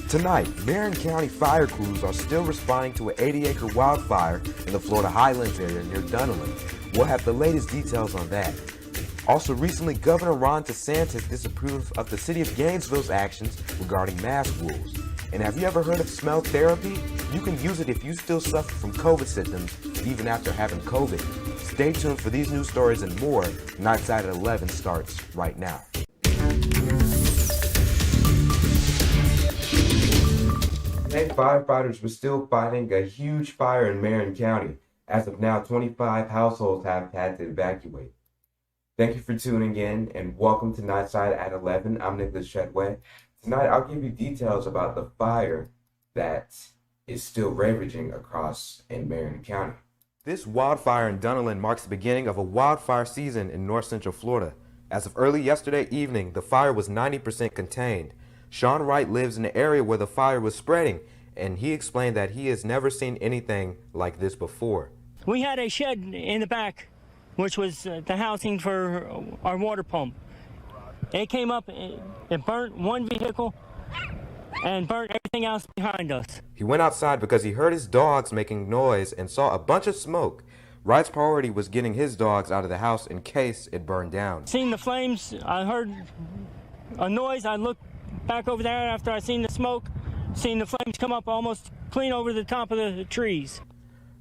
Tonight, Marin County fire crews are still responding to an 80-acre wildfire in the Florida Highlands area near Dunedin. We'll have the latest details on that. Also, recently, Governor Ron DeSantis disapproved of the city of Gainesville's actions regarding mask rules. And have you ever heard of smell therapy? You can use it if you still suffer from COVID symptoms, even after having COVID. Stay tuned for these news stories and more. Nightside at 11 starts right now. Today, firefighters were still fighting a huge fire in Marin County. As of now, 25 households have had to evacuate. Thank you for tuning in and welcome to Nightside at 11. I'm Nicholas Shedway. Tonight, I'll give you details about the fire that is still ravaging across in Marin County. This wildfire in Dunedin marks the beginning of a wildfire season in north central Florida. As of early yesterday evening, the fire was 90% contained. Sean Wright lives in the area where the fire was spreading, and he explained that he has never seen anything like this before. We had a shed in the back, which was the housing for our water pump. It came up, it burnt one vehicle and burnt everything else behind us. He went outside because he heard his dogs making noise and saw a bunch of smoke. Wright's priority was getting his dogs out of the house in case it burned down. Seeing the flames, I heard a noise. I looked back over there after I seen the smoke, seen the flames come up almost clean over the top of the trees.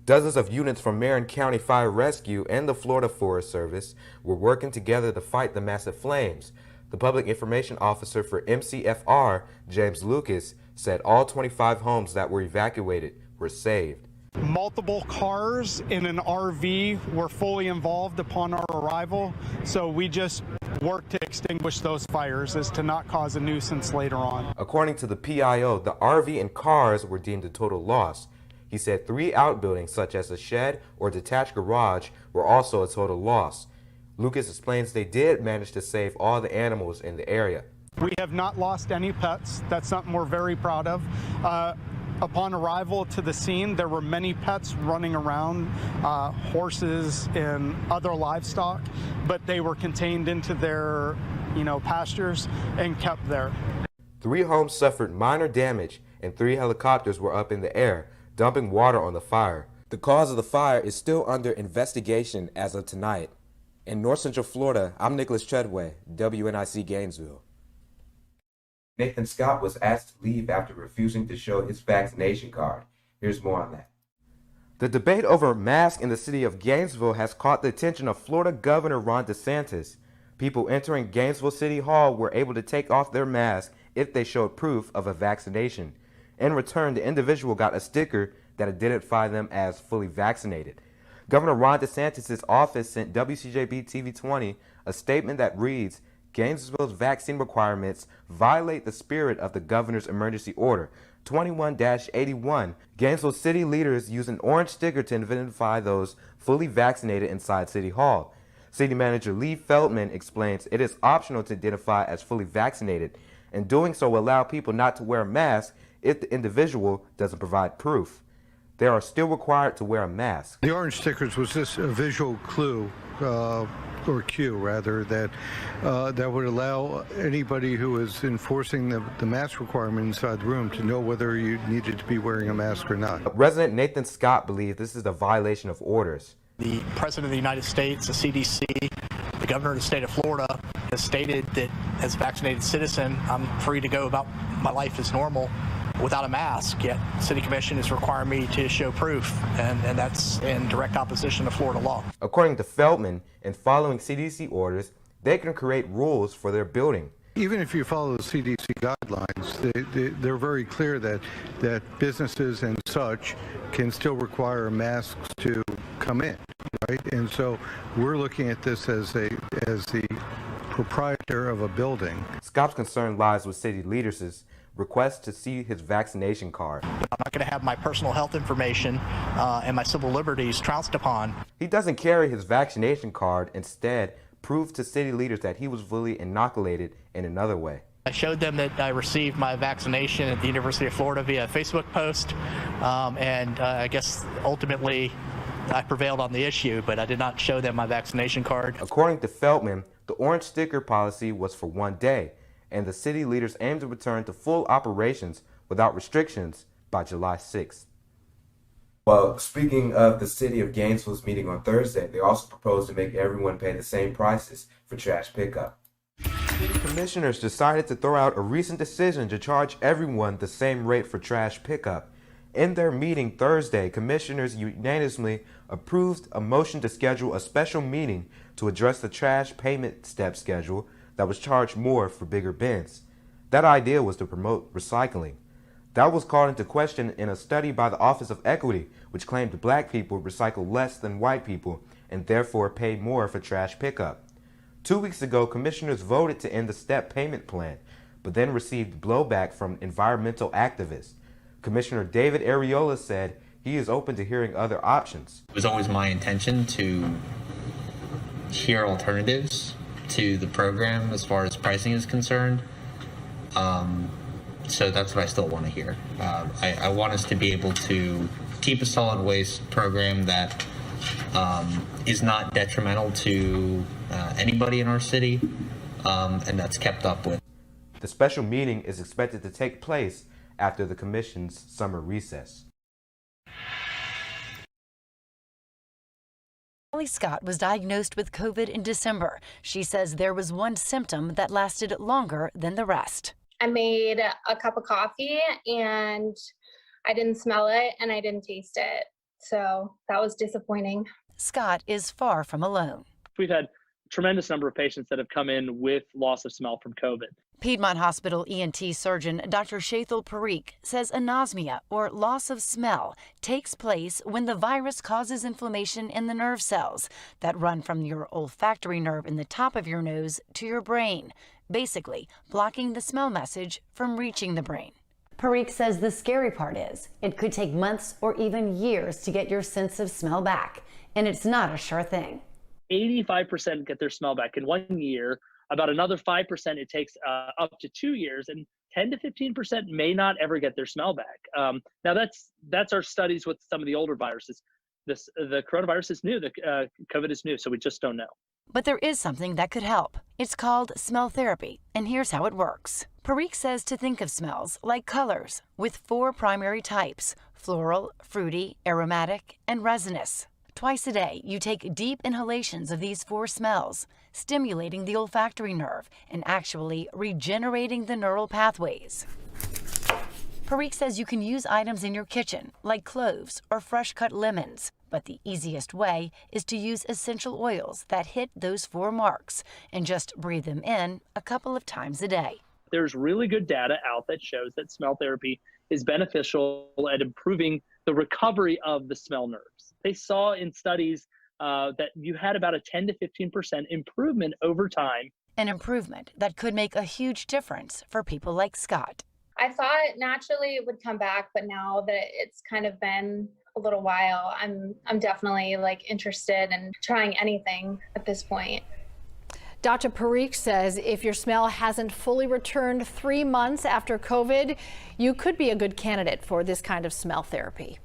Dozens of units from Marin County Fire Rescue and the Florida Forest Service were working together to fight the massive flames. The Public Information Officer for NCFL, James Lucas, said all 25 homes that were evacuated were saved. Multiple cars in an RV were fully involved upon our arrival, so we just worked to extinguish those fires as to not cause a nuisance later on. According to the PIO, the RV and cars were deemed a total loss. He said 3 outbuildings, such as a shed or detached garage, were also a total loss. Lucas explains they did manage to save all the animals in the area. We have not lost any pets. That's something we're very proud of. Upon arrival to the scene, there were many pets running around, horses and other livestock, but they were contained into their, pastures and kept there. 3 homes suffered minor damage and 3 helicopters were up in the air, dumping water on the fire. The cause of the fire is still under investigation as of tonight. In north central Florida, I'm Nicholas Treadway, WNIC Gainesville. Nathan Scott was asked to leave after refusing to show his vaccination card. Here's more on that. The debate over masks in the city of Gainesville has caught the attention of Florida Governor Ron DeSantis. People entering Gainesville City Hall were able to take off their masks if they showed proof of a vaccination. In return, the individual got a sticker that identified them as fully vaccinated. Governor Ron DeSantis' office sent WCJB TV 20 a statement that reads, Gainesville's vaccine requirements violate the spirit of the governor's emergency order 21-81. Gainesville city leaders use an orange sticker to identify those fully vaccinated inside City Hall. City Manager Lee Feldman explains it is optional to identify as fully vaccinated, and doing so will allow people not to wear a mask if the individual doesn't provide proof. They are still required to wear a mask. The orange stickers was just a visual clue, or cue rather, that would allow anybody who is enforcing the mask requirement inside the room to know whether you needed to be wearing a mask or not. Resident Nathan Scott believes this is a violation of orders. The President of the United States, the CDC, the Governor of the state of Florida has stated that as a vaccinated citizen, I'm free to go about my life as normal without a mask, yet City Commission is requiring me to show proof, and that's in direct opposition to Florida law. According to Feldman, in following CDC orders, they can create rules for their building. Even if you follow the CDC guidelines, they're very clear that businesses and such can still require masks to come in, right? And so we're looking at this as the proprietor of a building. Scott's concern lies with city leaders' request to see his vaccination card. I'm not going to have my personal health information and my civil liberties trounced upon. He doesn't carry his vaccination card, instead proved to city leaders that he was fully inoculated in another way. I showed them that I received my vaccination at the University of Florida via a Facebook post, and I guess ultimately I prevailed on the issue, but I did not show them my vaccination card. According to Feldman, the orange sticker policy was for one day, and the city leaders aim to return to full operations without restrictions by July 6th. Well, speaking of the city of Gainesville's meeting on Thursday, they also proposed to make everyone pay the same prices for trash pickup. City commissioners decided to throw out a recent decision to charge everyone the same rate for trash pickup. In their meeting Thursday, commissioners unanimously approved a motion to schedule a special meeting to address the trash payment step schedule that was charged more for bigger bins. That idea was to promote recycling. That was called into question in a study by the Office of Equity, which claimed black people recycle less than white people and therefore pay more for trash pickup. 2 weeks ago, commissioners voted to end the step payment plan, but then received blowback from environmental activists. Commissioner David Ariola said he is open to hearing other options. It was always my intention to hear alternatives to the program as far as pricing is concerned. So that's what I still want to hear. I want us to be able to keep a solid waste program that is not detrimental to anybody in our city, and that's kept up with. The special meeting is expected to take place after the commission's summer recess. Molly Scott was diagnosed with COVID in December. She says there was one symptom that lasted longer than the rest. I made a cup of coffee and I didn't smell it and I didn't taste it. So that was disappointing. Scott is far from alone. We've had a tremendous number of patients that have come in with loss of smell from COVID. Piedmont Hospital ENT surgeon Dr. Shathil Parikh says anosmia, or loss of smell, takes place when the virus causes inflammation in the nerve cells that run from your olfactory nerve in the top of your nose to your brain, basically blocking the smell message from reaching the brain. Parikh says the scary part is it could take months or even years to get your sense of smell back, and it's not a sure thing. 85% get their smell back in 1 year. About another 5% it takes up to 2 years, and 10 to 15% may not ever get their smell back. Now that's our studies with some of the older viruses. The coronavirus is new, the COVID is new, so we just don't know. But there is something that could help. It's called smell therapy, and here's how it works. Parikh says to think of smells like colors, with 4 primary types: floral, fruity, aromatic, and resinous. Twice a day, you take deep inhalations of these 4 smells, stimulating the olfactory nerve and actually regenerating the neural pathways. Parikh says you can use items in your kitchen, like cloves or fresh-cut lemons, but the easiest way is to use essential oils that hit those 4 marks and just breathe them in a couple of times a day. There's really good data out that shows that smell therapy is beneficial at improving the recovery of the smell nerves. They saw in studies that you had about a 10 to 15% improvement over time. An improvement that could make a huge difference for people like Scott. I thought naturally it would come back, but now that it's kind of been a little while, I'm definitely interested in trying anything at this point. Dr. Parikh says if your smell hasn't fully returned 3 months after COVID, you could be a good candidate for this kind of smell therapy.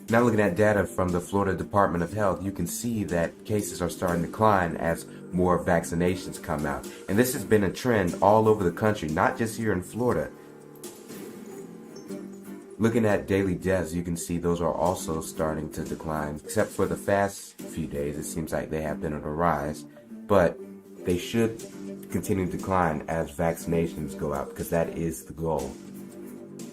Now looking at data from the Florida Department of Health, you can see that cases are starting to decline as more vaccinations come out. And this has been a trend all over the country, not just here in Florida. Looking at daily deaths, you can see those are also starting to decline. Except for the past few days, it seems like they have been on a rise. But they should continue to decline as vaccinations go out, because that is the goal.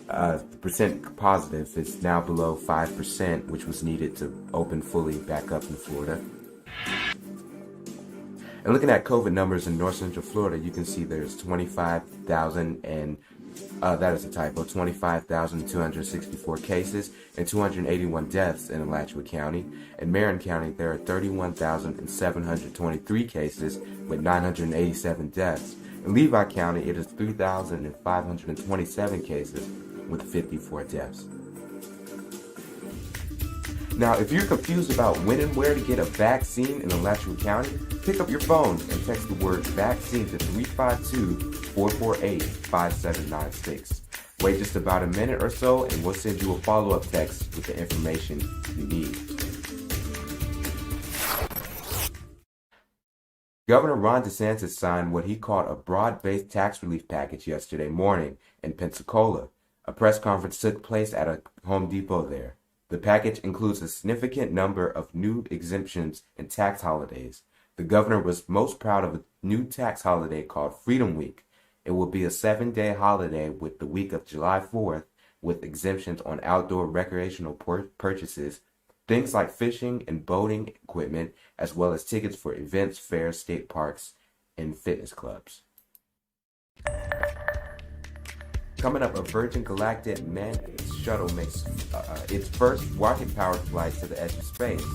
The percent positive is now below 5%, which was needed to open fully back up in Florida. And looking at COVID numbers in North Central Florida, you can see there's 25,000 and that is a typo, 25,264 cases and 281 deaths in Alachua County. In Marin County, there are 31,723 cases with 987 deaths. In Levi County, it is 3,527 cases with 54 deaths. Now, if you're confused about when and where to get a vaccine in Alachua County, pick up your phone and text the word vaccine to 352-448-5796. Wait just about a minute or so and we'll send you a follow-up text with the information you need. Governor Ron DeSantis signed what he called a broad-based tax relief package yesterday morning in Pensacola. A press conference took place at a Home Depot there. The package includes a significant number of new exemptions and tax holidays. The governor was most proud of a new tax holiday called Freedom Week. It will be a 7-day holiday with the week of July 4th, with exemptions on outdoor recreational purchases, things like fishing and boating equipment, as well as tickets for events, fairs, state parks, and fitness clubs. Coming up, a Virgin Galactic manned shuttle makes its first rocket-powered flight to the edge of space.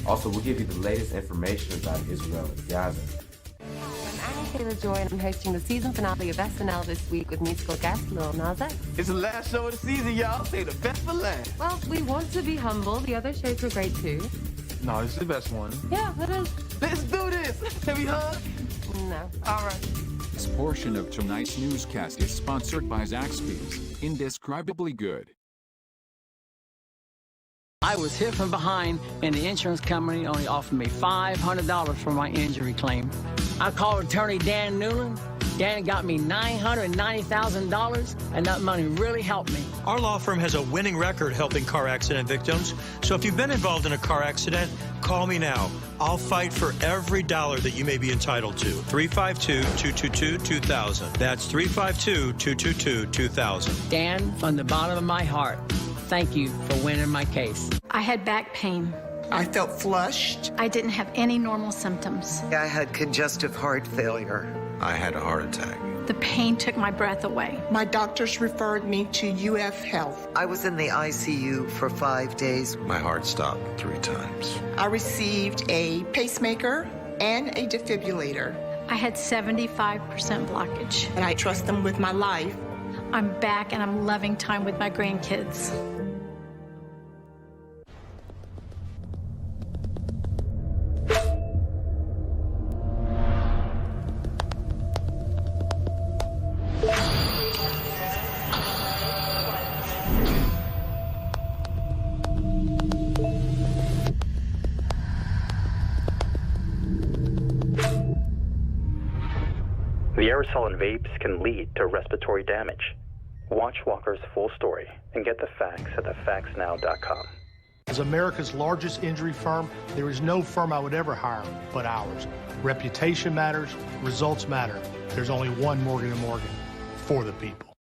Also, we'll give you the latest information about Israel and Gaza. I'm Annie Taylor-Joy, and I'm hosting the season finale of SNL this week with musical guest Lil Nas X. It's the last show of the season, y'all. Say the best for last. Well, we want to be humble. The other shows were great, too. No, this is the best one. Yeah, it is. Let's do this. Can we hug? No. All right. This portion of tonight's newscast is sponsored by Zaxby's. Indescribably good. I was hit from behind, and the insurance company only offered me $500 for my injury claim. I called attorney Dan Newland. Dan got me $990,000, and that money really helped me. Our law firm has a winning record helping car accident victims. So if you've been involved in a car accident, call me now. I'll fight for every dollar that you may be entitled to. 352-222-2000. That's 352-222-2000. Dan, from the bottom of my heart, thank you for winning my case. I had back pain. I felt flushed. I didn't have any normal symptoms. I had congestive heart failure. I had a heart attack. The pain took my breath away. My doctors referred me to UF Health. I was in the ICU for 5 days. My heart stopped 3 times. I received a pacemaker and a defibrillator. I had 75% blockage. And I trust them with my life. I'm back and I'm loving time with my grandkids. The aerosol in vapes can lead to respiratory damage. Watch Walker's full story and get the facts at thefactsnow.com. As America's largest injury firm, there is no firm I would ever hire but ours. Reputation matters, results matter. There's only one Morgan & Morgan, for the people.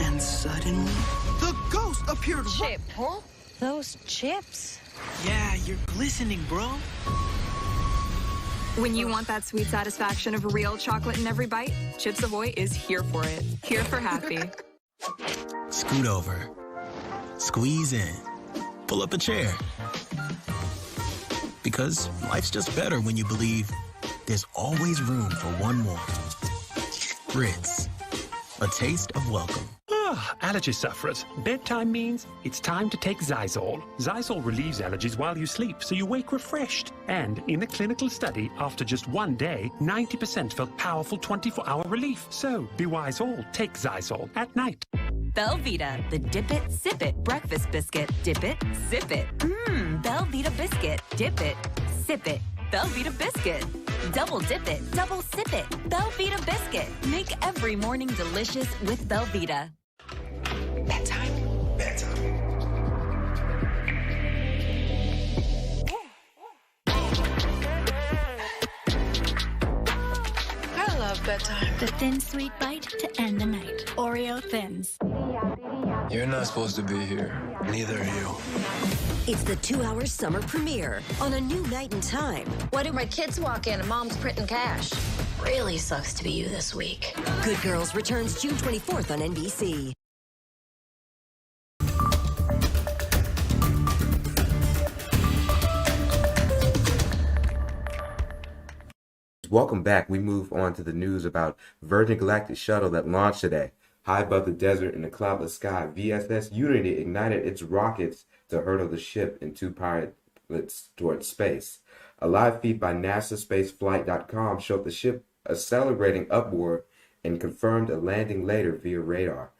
And suddenly, the ghost appeared. Chip, huh? Those chips? Yeah, you're glistening, bro. When you want that sweet satisfaction of real chocolate in every bite, Chips Ahoy is here for it. Here for happy. Scoot over. Squeeze in. Pull up a chair. Because life's just better when you believe there's always room for one more. Ritz. A taste of welcome. Allergy sufferers. Bedtime means it's time to take Zysol. Zysol relieves allergies while you sleep, so you wake refreshed. And in a clinical study, after just 1 day, 90% felt powerful 24-hour relief. So be wise all. Take Zysol at night. Belvita, the dip it, sip it breakfast biscuit. Dip it, sip it. Belvita biscuit. Dip it, sip it. Belvita biscuit. Double dip it, double sip it. Belvita biscuit. Make every morning delicious with Belvita. Bedtime. I love bedtime. The thin, sweet bite to end the night. Oreo Thins. You're not supposed to be here. Neither are you. It's the 2-hour summer premiere on A New Night in Time. Why do my kids walk in and mom's printing cash? Really sucks to be you this week. Good Girls returns June 24th on NBC. Welcome back. We move on to the news about Virgin Galactic shuttle that launched today. High above the desert in a cloudless sky, VSS Unity ignited its rockets to hurtle the ship and 2 pilots towards space. A live feed by NASASpaceflight.com showed the ship accelerating upward and confirmed a landing later via radar.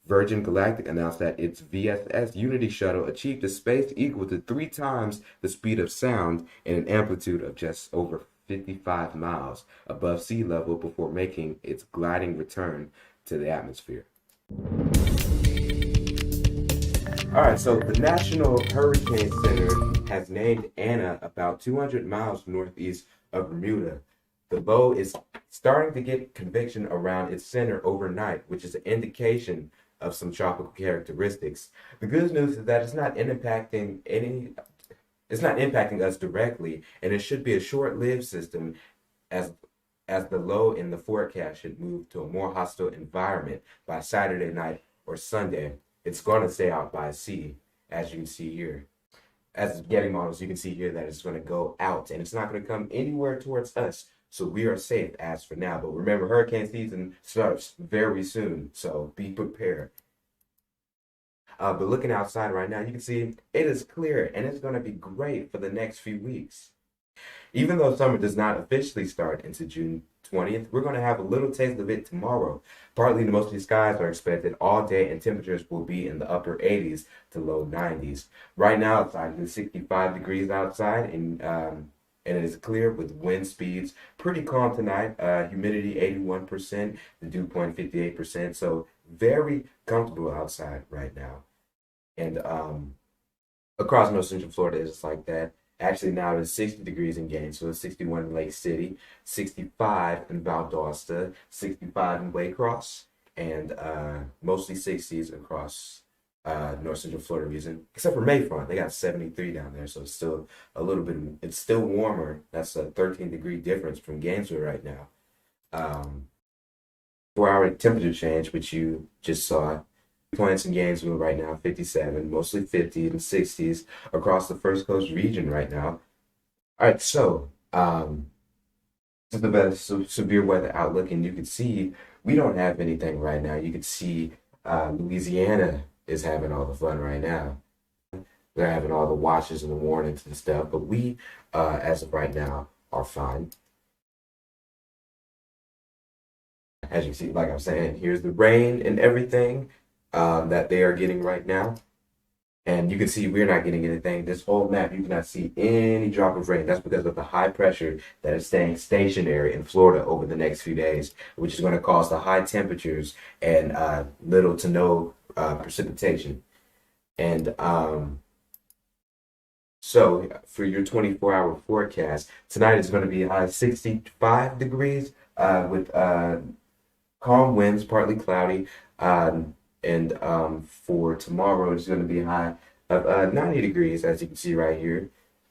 Virgin Galactic announced that its VSS Unity shuttle achieved a space equal to 3 times the speed of sound in an amplitude of just over 55 miles above sea level before making its gliding return to the atmosphere. Alright, so the National Hurricane Center has named Anna about 200 miles northeast of Bermuda. The low is starting to get convection around its center overnight, which is an indication of some tropical characteristics. The good news is that it's not impacting us directly, and it should be a short-lived system as the low in the forecast should move to a more hostile environment by Saturday night or Sunday. It's going to stay out by sea, as you can see here. As getting models, you can see here that it's going to go out, and it's not going to come anywhere towards us. So we are safe as for now. But remember, hurricane season starts very soon, so be prepared. But looking outside right now, you can see it is clear, and it's going to be great for the next few weeks. Even though summer does not officially start until June 20th, we're going to have a little taste of it tomorrow. Partly, the mostly skies are expected all day, and temperatures will be in the upper 80s to low 90s. Right now, outside, it's 65 degrees outside, and it is clear with wind speeds. Pretty calm tonight. Humidity 81%, the dew point 58%. So very comfortable outside right now. And across North Central Florida, it's like that. Actually, now it's 60 degrees in Gainesville, 61 in Lake City, 65 in Valdosta, 65 in Waycross, and mostly 60s across North Central Florida region, except for Mayfront. They got 73 down there, so it's still a little bit, it's still warmer. That's a 13-degree difference from Gainesville right now. 4-hour temperature change, which you just saw. Points in Gainesville right now, 57, mostly 50 and 60s across the First Coast region right now. All right, so this is the best severe weather outlook, and you can see we don't have anything right now. You can see Louisiana is having all the fun right now. They're having all the watches and the warnings and stuff, but we, as of right now, are fine. As you can see, like I'm saying, here's the rain and everything that they are getting right now. And you can see we're not getting anything. This whole map, you cannot see any drop of rain. That's because of the high pressure that is staying stationary in Florida over the next few days, which is going to cause the high temperatures and little to no precipitation. And so for your 24-hour forecast, tonight is going to be high 65 degrees with calm winds, partly cloudy. And for tomorrow, it's going to be a high of 90 degrees, as you can see right here.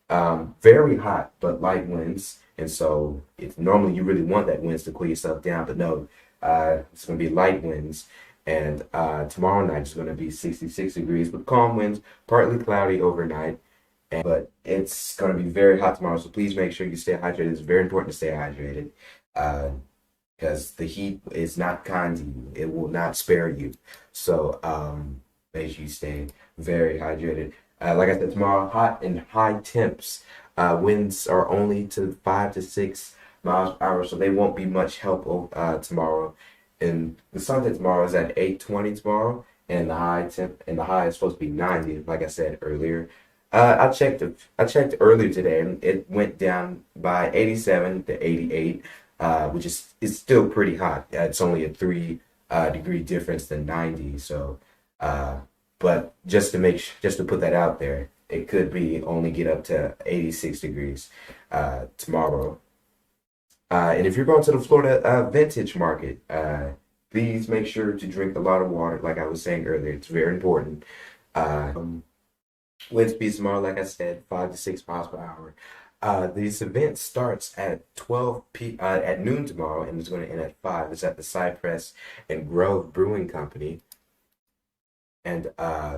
Very hot, but light winds. And so it's normally you really want that winds to cool yourself down, but no, it's going to be light winds. And tomorrow night is going to be 66 degrees with calm winds, partly cloudy overnight. But it's going to be very hot tomorrow, so please make sure you stay hydrated. It's very important to stay hydrated. Because the heat is not kind to you. It will not spare you. So make sure you stay very hydrated. Like I said, tomorrow, hot and high temps. Winds are only to 5 to 6 miles per hour, so they won't be much help tomorrow. And the sunset tomorrow is at 8:20 tomorrow, and the high is supposed to be 90, like I said earlier. I checked earlier today, and it went down by 87 to 88. Which is still pretty hot. It's only a 3 degree difference than 90. So, but just to put that out there, it could be only get up to 86 degrees tomorrow. And if you're going to the Florida vintage market, please make sure to drink a lot of water. Like I was saying earlier, it's very important. Wind speeds tomorrow, like I said, 5 to 6 miles per hour. This event starts at at noon tomorrow, and it's going to end at 5. It's at the Cypress and Grove Brewing Company. And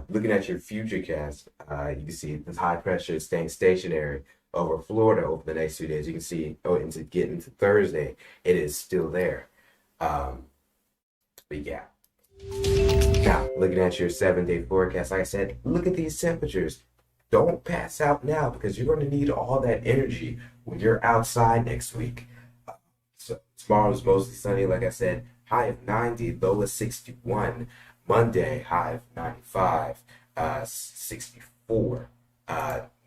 looking at your futurecast, you can see this high pressure is staying stationary over Florida over the next few days. You can see into Thursday, it is still there. But yeah. Now, looking at your 7-day forecast, like I said, look at these temperatures. Don't pass out now because you're going to need all that energy when you're outside next week. So tomorrow is mostly sunny, like I said, high of 90, low of 61. Monday, high of 95, 64.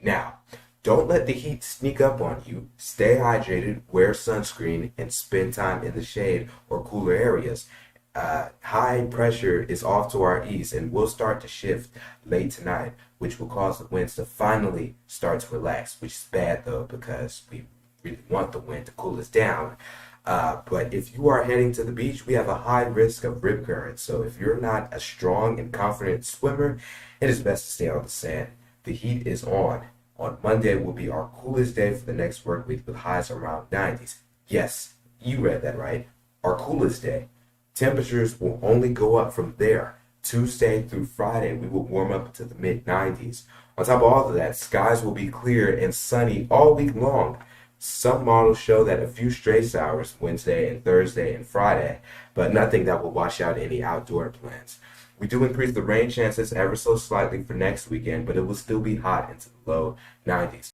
Now, don't let the heat sneak up on you. Stay hydrated, wear sunscreen, and spend time in the shade or cooler areas. High pressure is off to our east and will start to shift late tonight, which will cause the winds to finally start to relax, which is bad though, because we really want the wind to cool us down. But if you are heading to the beach, we have a high risk of rip currents. So if you're not a strong and confident swimmer, it is best to stay on the sand. The heat is on. On Monday will be our coolest day for the next work week with highs around 90s. Yes, you read that right. Our coolest day. Temperatures will only go up from there. Tuesday through Friday, we will warm up to the mid-90s. On top of all of that, skies will be clear and sunny all week long. Some models show that a few stray showers Wednesday and Thursday and Friday, but nothing that will wash out any outdoor plans. We do increase the rain chances ever so slightly for next weekend, but it will still be hot into the low 90s.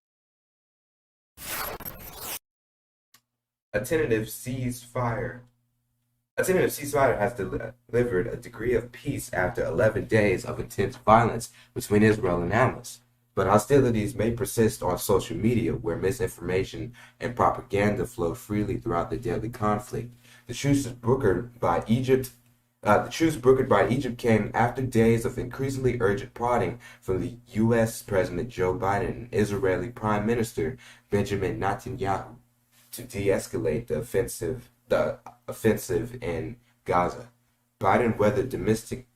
A tentative ceasefire has delivered a degree of peace after 11 days of intense violence between Israel and Hamas. But hostilities may persist on social media, where misinformation and propaganda flow freely throughout the deadly conflict. The truce brokered by Egypt came after days of increasingly urgent prodding from the U.S. President Joe Biden and Israeli Prime Minister Benjamin Netanyahu to de-escalate the offensive in Gaza. Biden weathered domestic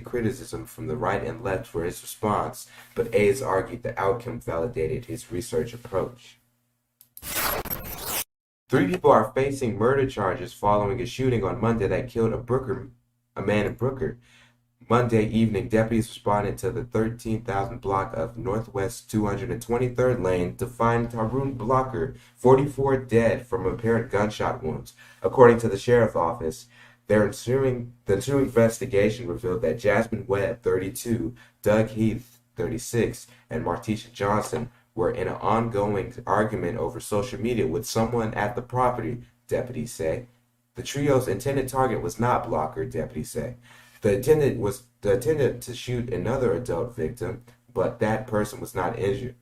criticism from the right and left for his response, but aides argued the outcome validated his research approach. 3 people are facing murder charges following a shooting on Monday that killed a man in Brooker. Monday evening, deputies responded to the 13,000 block of Northwest 223rd Lane to find Tarun Blocker, 44, dead from apparent gunshot wounds. According to the sheriff's office, the ensuing investigation revealed that Jasmine Webb, 32, Doug Heath, 36, and Martisha Johnson were in an ongoing argument over social media with someone at the property, deputies say. The trio's intended target was not Blocker, deputies say. The intended to shoot another adult victim, but that person was not injured.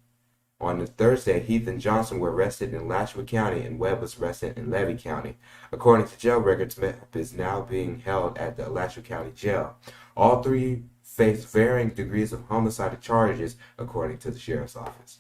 On Thursday, Heath and Johnson were arrested in Alachua County and Webb was arrested in Levy County. According to jail records, Webb is now being held at the Alachua County Jail. All 3 face varying degrees of homicidal charges, according to the sheriff's office.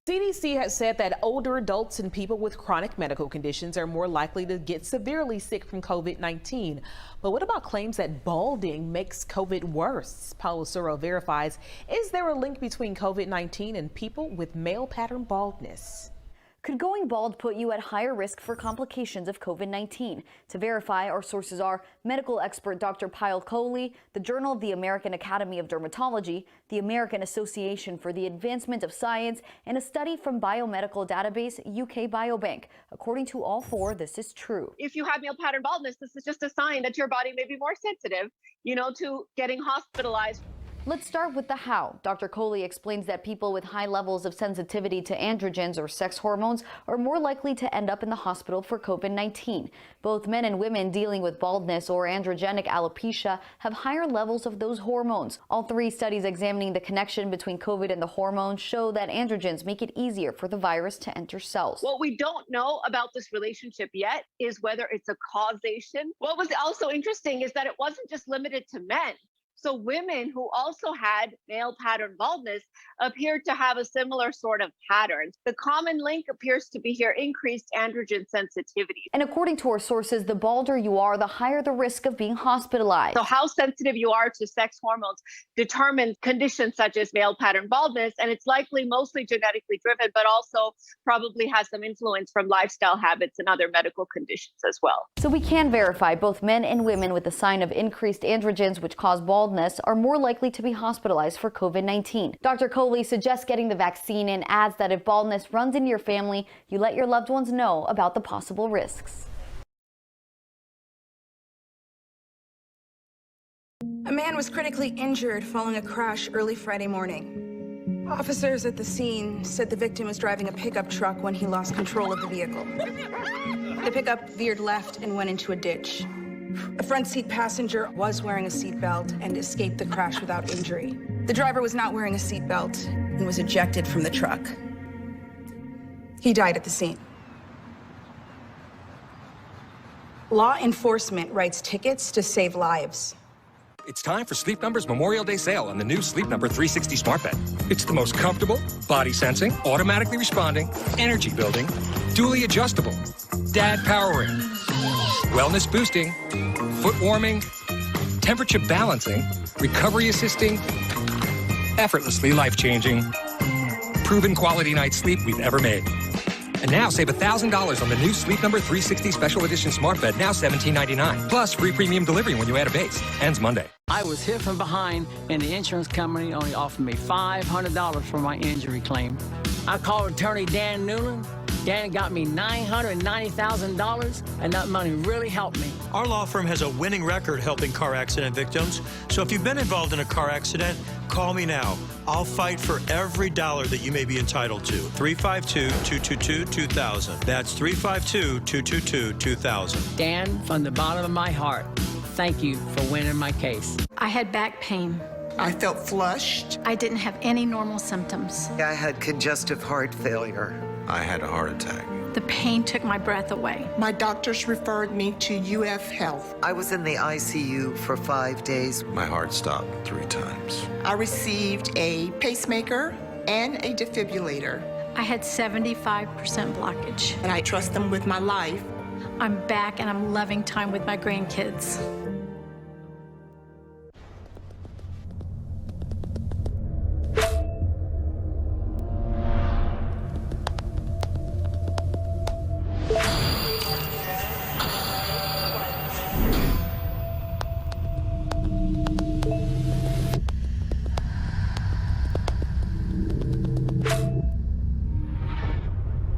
CDC has said that older adults and people with chronic medical conditions are more likely to get severely sick from COVID-19. But what about claims that balding makes COVID worse? Paolo Suro verifies, is there a link between COVID-19 and people with male pattern baldness? Could going bald put you at higher risk for complications of COVID-19? To verify, our sources are medical expert Dr. Payal Kohli, the Journal of the American Academy of Dermatology, the American Association for the Advancement of Science, and a study from biomedical database UK Biobank. According to all 4, this is true. If you have male pattern baldness, this is just a sign that your body may be more sensitive, to getting hospitalized. Let's start with the how. Dr. Kohli explains that people with high levels of sensitivity to androgens or sex hormones are more likely to end up in the hospital for COVID-19. Both men and women dealing with baldness or androgenic alopecia have higher levels of those hormones. All 3 studies examining the connection between COVID and the hormones show that androgens make it easier for the virus to enter cells. What we don't know about this relationship yet is whether it's a causation. What was also interesting is that it wasn't just limited to men. So women who also had male pattern baldness appeared to have a similar sort of pattern. The common link appears to be here increased androgen sensitivity. And according to our sources, the balder you are, the higher the risk of being hospitalized. So how sensitive you are to sex hormones determines conditions such as male pattern baldness, and it's likely mostly genetically driven, but also probably has some influence from lifestyle habits and other medical conditions as well. So we can verify both men and women with the sign of increased androgens, which cause baldness, are more likely to be hospitalized for COVID-19. Dr. Kohli suggests getting the vaccine and adds that if baldness runs in your family, you let your loved ones know about the possible risks. A man was critically injured following a crash early Friday morning. Officers at the scene said the victim was driving a pickup truck when he lost control of the vehicle. The pickup veered left and went into a ditch. A front seat passenger was wearing a seatbelt and escaped the crash without injury. The driver was not wearing a seatbelt and was ejected from the truck. He died at the scene. Law enforcement writes tickets to save lives. It's time for Sleep Number's Memorial Day sale on the new Sleep Number 360 smart bed. It's the most comfortable, body sensing, automatically responding, energy building, dually adjustable, dad powering, wellness boosting, foot warming, temperature balancing, recovery assisting, effortlessly life-changing, proven quality night's sleep we've ever made. And now save $1,000 on the new Sleep Number 360 Special Edition Smart Bed, now $17.99. Plus free premium delivery when you add a base. Ends Monday. I was hit from behind, and the insurance company only offered me $500 for my injury claim. I called attorney Dan Newland. Dan got me $990,000, and that money really helped me. Our law firm has a winning record helping car accident victims. So if you've been involved in a car accident, call me now. I'll fight for every dollar that you may be entitled to. 352-222-2000. That's 352-222-2000. Dan, from the bottom of my heart, thank you for winning my case. I had back pain. I felt flushed. I didn't have any normal symptoms. I had congestive heart failure. I had a heart attack. The pain took my breath away. My doctors referred me to UF Health. I was in the ICU for 5 days. My heart stopped 3 times. I received a pacemaker and a defibrillator. I had 75% blockage. And I trust them with my life. I'm back and I'm loving time with my grandkids.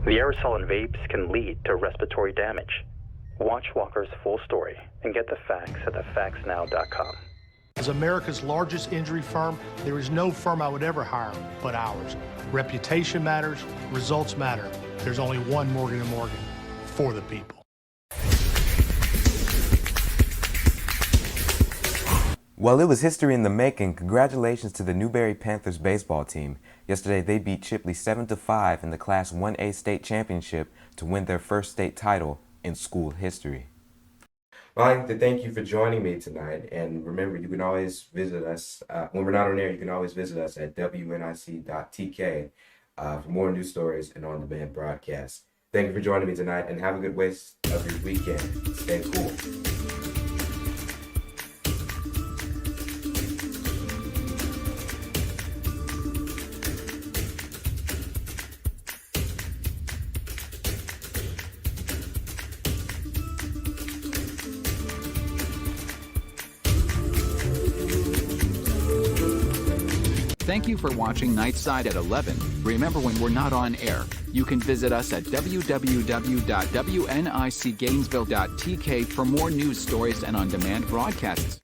The aerosol in vapes can lead to respiratory damage. Watch Walker's full story and get the facts at thefactsnow.com. As America's largest injury firm, there is no firm I would ever hire but ours. Reputation matters, results matter. There's only one Morgan & Morgan, for the people. Well, it was history in the making. Congratulations to the Newberry Panthers baseball team. Yesterday, they beat Chipley 7-5 in the Class 1A state championship to win their first state title in school history. Well, I'd like to thank you for joining me tonight. And remember, you can always visit us. When we're not on air, you can always visit us at WNIC.TK for more news stories and on-demand broadcasts. Thank you for joining me tonight, and have a good rest of your weekend. Stay cool. Thank you for watching Nightside at 11. Remember, when we're not on air, you can visit us at www.wnicgainesville.tk for more news stories and on-demand broadcasts.